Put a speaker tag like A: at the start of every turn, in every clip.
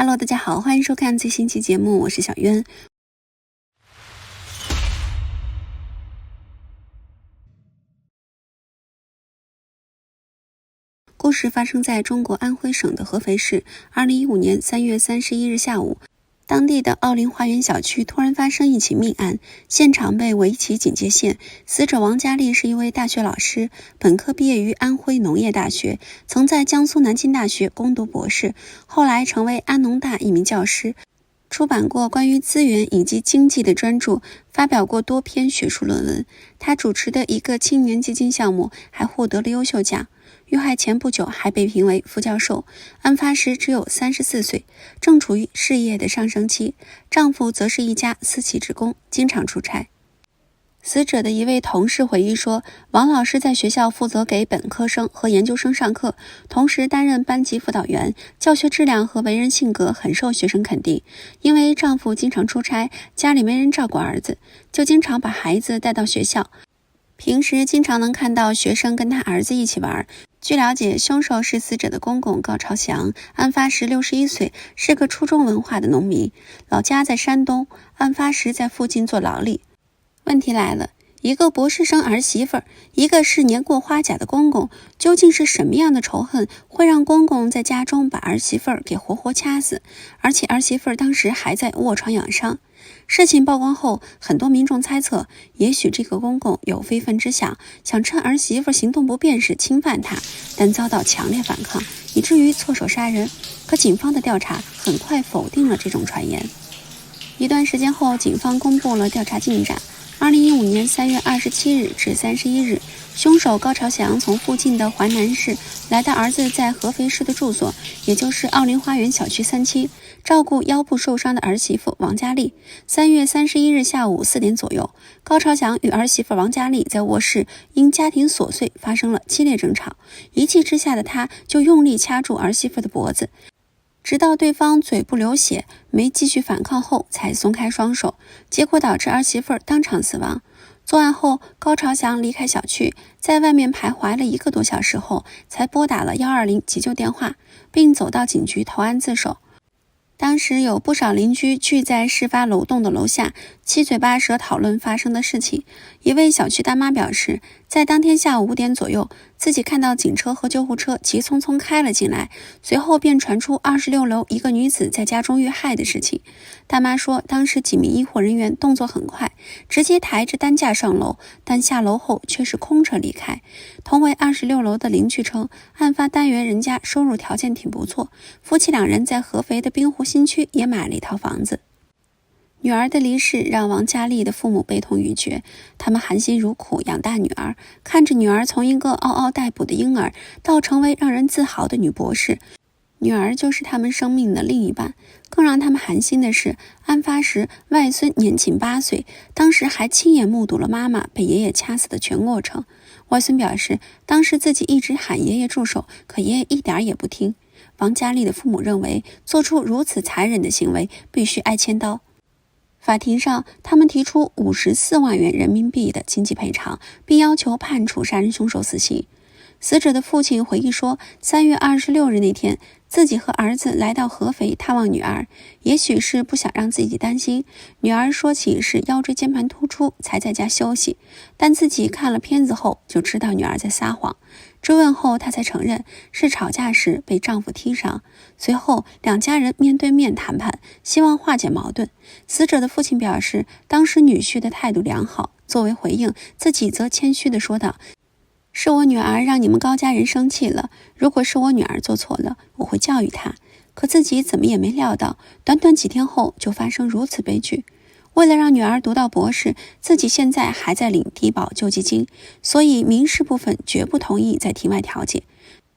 A: Hello， 大家好，欢迎收看最新期节目，我是小渊。故事发生在中国安徽省的合肥市。2015年3月31日下午，当地的奥林花园小区突然发生一起命案，现场被围起警戒线。死者王佳丽是一位大学老师，本科毕业于安徽农业大学，曾在江苏南京大学攻读博士，后来成为安农大一名教师，出版过关于资源以及经济的专著，发表过多篇学术论文。他主持的一个青年基金项目还获得了优秀奖。遇害前不久还被评为副教授，案发时只有34岁，正处于事业的上升期。丈夫则是一家私企职工，经常出差。死者的一位同事回忆说，王老师在学校负责给本科生和研究生上课，同时担任班级辅导员，教学质量和为人性格很受学生肯定。因为丈夫经常出差，家里没人照顾儿子，就经常把孩子带到学校，平时经常能看到学生跟他儿子一起玩。据了解，凶手是死者的公公高朝祥，案发时61岁，是个初中文化的农民，老家在山东，案发时在附近做劳力。问题来了，一个博士生儿媳妇，一个是年过花甲的公公，究竟是什么样的仇恨会让公公在家中把儿媳妇给活活掐死？而且儿媳妇当时还在卧床养伤。事情曝光后，很多民众猜测，也许这个公公有非分之想，想趁儿媳妇行动不便时侵犯她，但遭到强烈反抗，以至于错手杀人。可警方的调查很快否定了这种传言。一段时间后，警方公布了调查进展。2015年3月27日至31日，凶手高朝祥从附近的淮南市来到儿子在合肥市的住所，也就是奥林花园小区3期，照顾腰部受伤的儿媳妇王佳丽。3月31日下午4点左右，高朝祥与儿媳妇王佳丽在卧室因家庭琐碎发生了激烈争吵，一气之下的他就用力掐住儿媳妇的脖子，直到对方嘴部流血，没继续反抗后才松开双手，结果导致儿媳妇当场死亡。作案后，高朝祥离开小区，在外面徘徊了1个多小时后，才拨打了120急救电话，并走到警局投案自首。当时有不少邻居聚在事发楼栋的楼下，七嘴八舌讨论发生的事情。一位小区大妈表示，在当天下午5点左右，自己看到警车和救护车急匆匆开了进来，随后便传出26楼一个女子在家中遇害的事情。大妈说，当时几名医护人员动作很快，直接抬着担架上楼，但下楼后却是空车离开。同为26楼的邻居称，案发单元人家收入条件挺不错，夫妻2人在合肥的滨湖新区也买了一套房子。女儿的离世让王佳丽的父母悲痛欲绝，他们含辛茹苦养大女儿，看着女儿从一个嗷嗷待哺的婴儿到成为让人自豪的女博士，女儿就是他们生命的另一半。更让他们寒心的是，案发时外孙年仅8岁，当时还亲眼目睹了妈妈被爷爷掐死的全过程。外孙表示，当时自己一直喊爷爷住手，可爷爷一点也不听。王佳丽的父母认为，做出如此残忍的行为必须挨千刀。法庭上，他们提出54万元人民币的经济赔偿，并要求判处杀人凶手死刑。死者的父亲回忆说，3月26日那天，自己和儿子来到合肥探望女儿，也许是不想让自己担心，女儿说起是腰椎间盘突出才在家休息，但自己看了片子后就知道女儿在撒谎。追问后，她才承认是吵架时被丈夫踢伤。随后2家人面对面谈判，希望化解矛盾。死者的父亲表示，当时女婿的态度良好，作为回应，自己则谦虚地说道，是我女儿让你们高家人生气了，如果是我女儿做错了，我会教育她。可自己怎么也没料到，短短几天后就发生如此悲剧。为了让女儿读到博士，自己现在还在领低保救济金，所以民事部分绝不同意在庭外调解。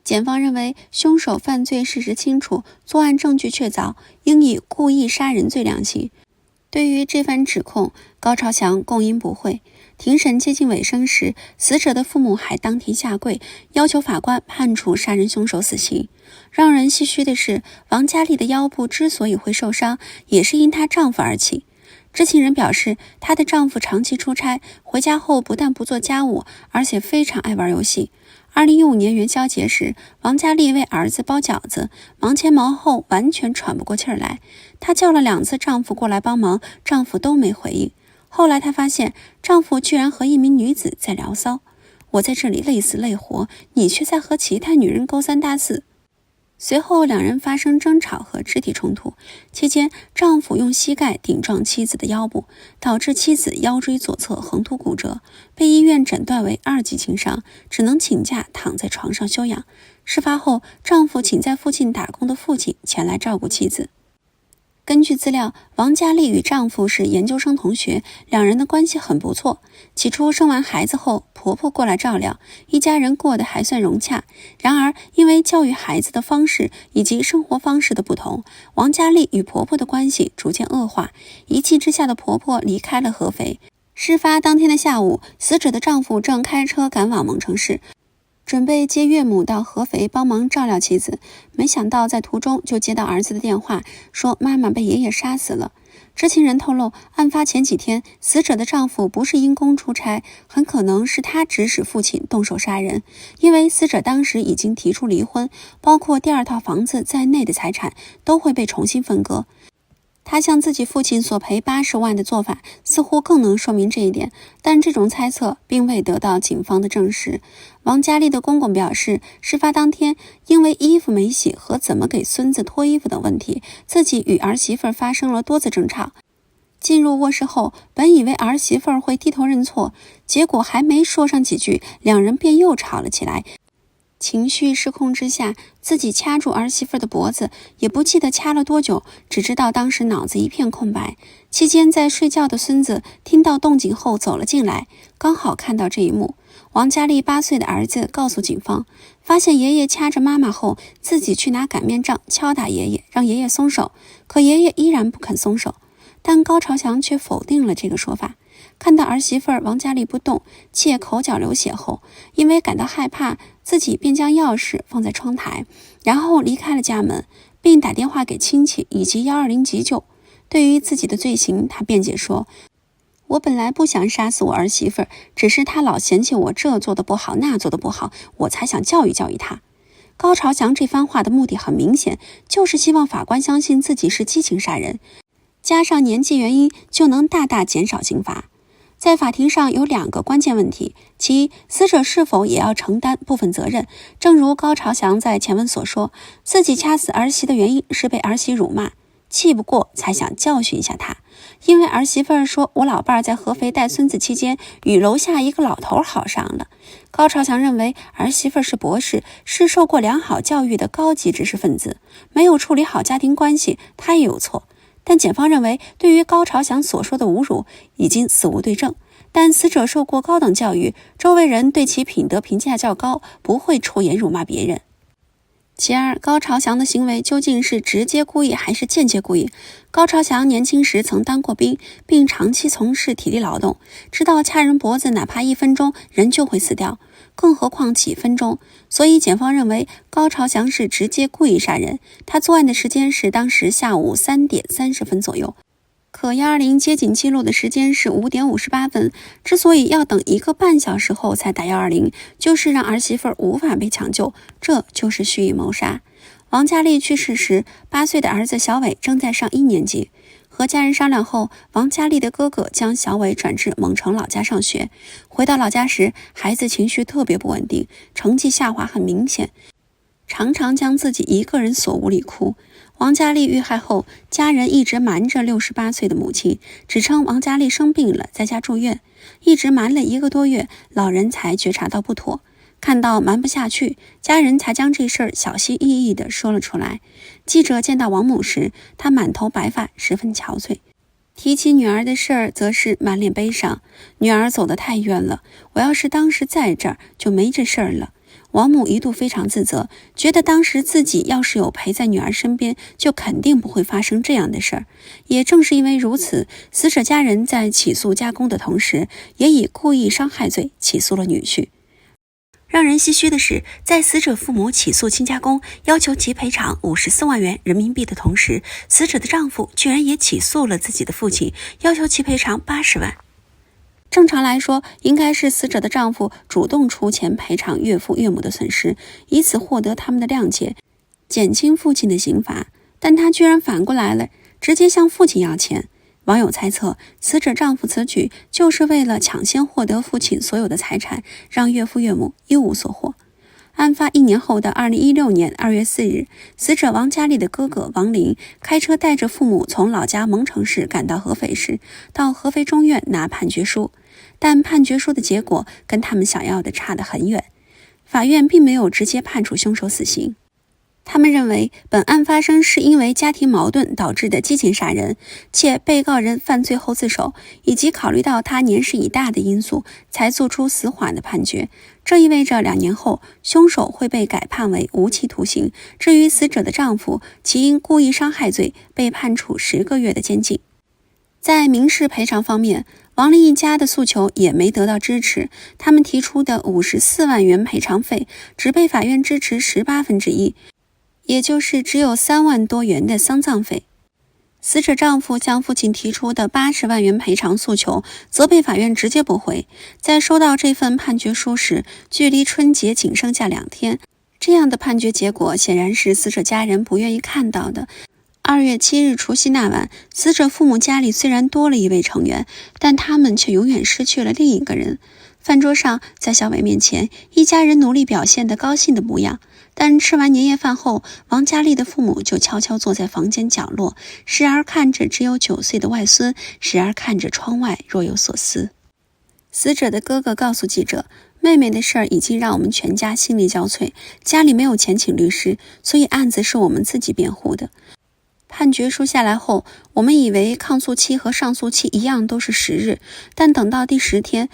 A: 检方认为，凶手犯罪事实清楚，作案证据确凿，应以故意杀人罪量刑。对于这番指控，高朝祥供认不讳。庭审接近尾声时，死者的父母还当庭下跪，要求法官判处杀人凶手死刑。让人唏嘘的是，王佳丽的腰部之所以会受伤，也是因她丈夫而起。知情人表示，她的丈夫长期出差，回家后不但不做家务，而且非常爱玩游戏。2015年元宵节时，王佳丽为儿子包饺子，忙前忙后，完全喘不过气儿来。她叫了2次丈夫过来帮忙，丈夫都没回应。后来她发现，丈夫居然和一名女子在聊骚。我在这里累死累活，你却在和其他女人勾三搭四。随后2人发生争吵和肢体冲突，期间丈夫用膝盖顶撞妻子的腰部，导致妻子腰椎左侧横突骨折，被医院诊断为2级轻伤，只能请假躺在床上休养。事发后，丈夫请在附近打工的父亲前来照顾妻子。根据资料，王佳丽与丈夫是研究生同学，2人的关系很不错。起初生完孩子后，婆婆过来照料，一家人过得还算融洽。然而，因为教育孩子的方式以及生活方式的不同，王佳丽与婆婆的关系逐渐恶化。一气之下的婆婆离开了合肥。事发当天的下午，死者的丈夫正开车赶往蒙城市，准备接岳母到合肥帮忙照料妻子，没想到在途中就接到儿子的电话，说妈妈被爷爷杀死了。知情人透露，案发前几天，死者的丈夫不是因公出差，很可能是他指使父亲动手杀人。因为死者当时已经提出离婚，包括第2套房子在内的财产都会被重新分割。他向自己父亲索赔80万的做法似乎更能说明这一点，但这种猜测并未得到警方的证实。王佳丽的公公表示，事发当天因为衣服没洗和怎么给孙子脱衣服等问题，自己与儿媳妇发生了多次争吵。进入卧室后，本以为儿媳妇会低头认错，结果还没说上几句，2人便又吵了起来。情绪失控之下，自己掐住儿媳妇的脖子，也不记得掐了多久，只知道当时脑子一片空白。期间在睡觉的孙子听到动静后走了进来，刚好看到这一幕。王佳丽8岁的儿子告诉警方，发现爷爷掐着妈妈后，自己去拿擀面杖敲打爷爷，让爷爷松手，可爷爷依然不肯松手。但高朝祥却否定了这个说法。看到儿媳妇王佳丽不动，且口角流血后，因为感到害怕，自己便将钥匙放在窗台，然后离开了家门，并打电话给亲戚以及120急救。对于自己的罪行，他辩解说，我本来不想杀死我儿媳妇，只是她老嫌弃我这做的不好那做的不好，我才想教育教育她。高朝祥这番话的目的很明显，就是希望法官相信自己是激情杀人，加上年纪原因就能大大减少刑罚。在法庭上有2个关键问题，其一，死者是否也要承担部分责任。正如高朝祥在前文所说，自己掐死儿媳的原因是被儿媳辱骂，气不过才想教训一下她。因为儿媳妇说，我老伴在合肥带孙子期间与楼下一个老头好上了。高朝祥认为儿媳妇是博士，是受过良好教育的高级知识分子，没有处理好家庭关系，他也有错。但检方认为，对于高朝祥所说的侮辱已经死无对证，但死者受过高等教育，周围人对其品德评价较高，不会出言辱骂别人。其二，高朝祥的行为究竟是直接故意还是间接故意？高朝祥年轻时曾当过兵，并长期从事体力劳动，知道掐人脖子哪怕1分钟人就会死掉，更何况几分钟。所以检方认为高朝祥是直接故意杀人。他作案的时间是当时下午3点30分左右，可120接警记录的时间是5点58分。之所以要等1个半小时后才打120，就是让儿媳妇无法被抢救，这就是蓄意谋杀。王佳丽去世时，8岁的儿子小伟正在上1年级。和家人商量后，王佳丽的哥哥将小伟转至蒙城老家上学。回到老家时，孩子情绪特别不稳定，成绩下滑很明显，常常将自己一个人锁屋里哭。王佳丽遇害后，家人一直瞒着68岁的母亲，只称王佳丽生病了，在家住院，一直瞒了1个多月，老人才觉察到不妥。看到瞒不下去，家人才将这事儿小心翼翼地说了出来。记者见到王母时，她满头白发，十分憔悴。提起女儿的事儿，则是满脸悲伤。女儿走得太远了，我要是当时在这儿，就没这事儿了。王母一度非常自责，觉得当时自己要是有陪在女儿身边，就肯定不会发生这样的事儿。也正是因为如此，死者家人在起诉家公的同时，也以故意伤害罪起诉了女婿。让人唏嘘的是，在死者父母起诉亲家公要求其赔偿54万元人民币的同时，死者的丈夫居然也起诉了自己的父亲，要求其赔偿80万。正常来说，应该是死者的丈夫主动出钱赔偿岳父岳母的损失，以此获得他们的谅解，减轻父亲的刑罚。但他居然反过来了，直接向父亲要钱。网友猜测，死者丈夫此举就是为了抢先获得父亲所有的财产，让岳父岳母一无所获。案发1年后的2016年2月4日，死者王佳丽的哥哥王林开车带着父母从老家蒙城市赶到合肥市，到合肥中院拿判决书。但判决书的结果跟他们想要的差得很远，法院并没有直接判处凶手死刑。他们认为本案发生是因为家庭矛盾导致的激情杀人，且被告人犯罪后自首，以及考虑到他年事已大的因素，才做出死缓的判决。这意味着2年后，凶手会被改判为无期徒刑。至于死者的丈夫，其因故意伤害罪被判处10个月的监禁。在民事赔偿方面，王林一家的诉求也没得到支持，他们提出的54万元赔偿费只被法院支持1/8，也就是只有3万多元的丧葬费。死者丈夫向父亲提出的80万元赔偿诉求则被法院直接驳回。在收到这份判决书时，距离春节仅剩下2天，这样的判决结果显然是死者家人不愿意看到的。2月7日除夕那晚，死者父母家里虽然多了一位成员，但他们却永远失去了另一个人。饭桌上，在小伟面前，一家人努力表现得高兴的模样。但吃完年夜饭后，王佳丽的父母就悄悄坐在房间角落，时而看着只有9岁的外孙，时而看着窗外若有所思。死者的哥哥告诉记者，妹妹的事儿已经让我们全家心力交瘁，家里没有钱请律师，所以案子是我们自己辩护的。判决书下来后，我们以为抗诉期和上诉期一样都是10日，但等到第10天，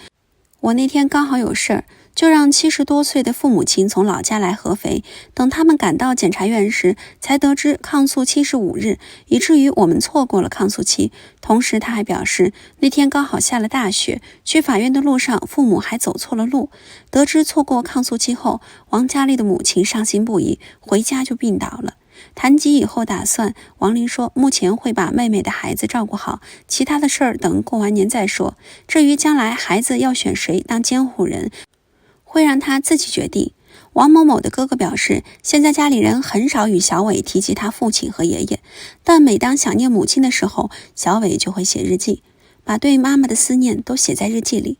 A: 我那天刚好有事儿，就让70多岁的父母亲从老家来合肥，等他们赶到检察院时，才得知抗诉期是5日，以至于我们错过了抗诉期。同时他还表示，那天刚好下了大雪，去法院的路上父母还走错了路。得知错过抗诉期后，王佳丽的母亲伤心不已，回家就病倒了。谈及以后打算，王林说目前会把妹妹的孩子照顾好，其他的事儿等过完年再说。至于将来孩子要选谁当监护人，会让他自己决定。王某某的哥哥表示，现在家里人很少与小伟提及他父亲和爷爷，但每当想念母亲的时候，小伟就会写日记，把对妈妈的思念都写在日记里。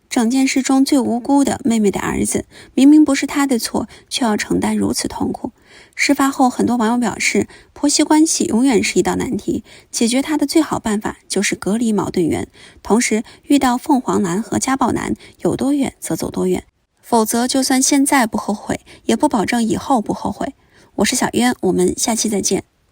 A: 整件事中最无辜的妹妹的儿子，明明不是他的错，却要承担如此痛苦。事发后，很多网友表示，婆媳关系永远是一道难题，解决它的最好办法就是隔离矛盾源，同时遇到凤凰男和家暴男，有多远则走多远，否则就算现在不后悔，也不保证以后不后悔。我是小渊，我们下期再见。